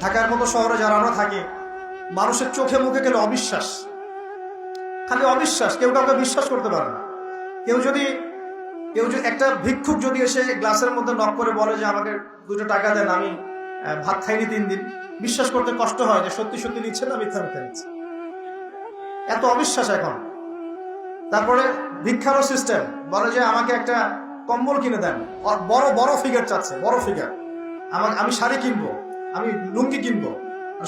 ঢাকার মতো শহরে যারা আমরা থাকি, মানুষের চোখে মুখে গেলে অবিশ্বাস, খালি অবিশ্বাস, কেউ কাউকে বিশ্বাস করতে পারে না। কেউ যদি একটা ভিক্ষুক যদি এসে গ্লাসের মধ্যে নক করে বলে যে আমাকে 2টা টাকা দেন, আমি ভাত খাইনি 3 দিন, বিশ্বাস করতে কষ্ট হয় যে সত্যি সত্যি নিচ্ছে না মিথ্যা মিথ্যা নিচ্ছে। এত অবিশ্বাস এখন। তারপরে ভিক্ষারও সিস্টেম, বলে যে আমাকে একটা কম্বল কিনে দেন, বড় বড় ফিগার চাচ্ছে, বড় ফিগার, আমি শাড়ি কিনবো, আমি লুঙ্গি কিনবো।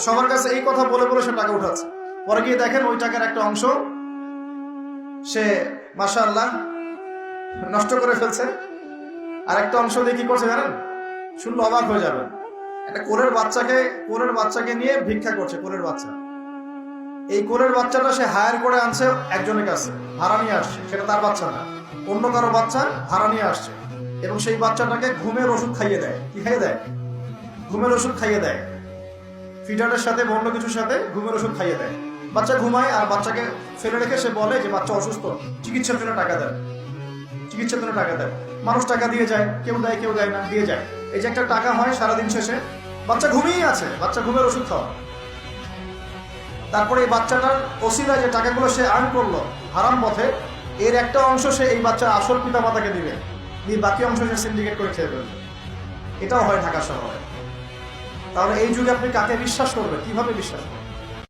সবার কাছে এই কথা বলে বলে সে টাকা উঠাচ্ছে। পরে গিয়ে দেখেন ওই টাকার একটা অংশ সে মাশাআল্লাহ নষ্ট করে ফেলছে, আর একটা অংশ দিয়ে কি করছে জানেন? শুনলে অবাক হয়ে যাবেন। একটা কোলের বাচ্চাকে নিয়ে ভিক্ষা করছে। কোলের বাচ্চা, এই কোলের বাচ্চাটা সে হায়ার করে আনছে একজনের কাছে, ভাড়া নিয়ে আসছে। সেটা তার বাচ্চা না, অন্য কারো বাচ্চা ভাড়া নিয়ে আসছে, এবং সেই বাচ্চাটাকে ঘুমের ওষুধ খাইয়ে দেয়। কি খাইয়ে দেয়? ঘুমের ওষুধ খাইয়ে দেয়। ফিডারের সাথে অন্য কিছুর সাথে ঘুমের ওষুধ খাইয়ে দেয়। বাচ্চা ঘুমায়, আর বাচ্চাকে ফেলে রেখে সে বলে যে বাচ্চা অসুস্থ, চিকিৎসার জন্য টাকা দেয়, চিকিৎসার জন্য টাকা দেয়। মানুষ টাকা দিয়ে যায়, কেউ দেয় কেউ দেয় না, দিয়ে যায়। এই যে একটা টাকা হয় সারাদিন শেষে, বাচ্চা ঘুমিয়েই আছে, বাচ্চা ঘুমের ওষুধ খাওয়া। তারপরে এই বাচ্চাটার ওসিলায় যে টাকাগুলো সে আর্ন করলো হারাম পথে, এর একটা অংশ সে এই বাচ্চার আসল পিতা মাতাকে দিবে, দিয়ে বাকি অংশ সে সিন্ডিকেট করে খেয়ে ফেলবে। এটাও হয় ঢাকা শহরে। তাহলে এই যুগে আপনি কাকে বিশ্বাস করবেন? কিভাবে বিশ্বাস করবেন?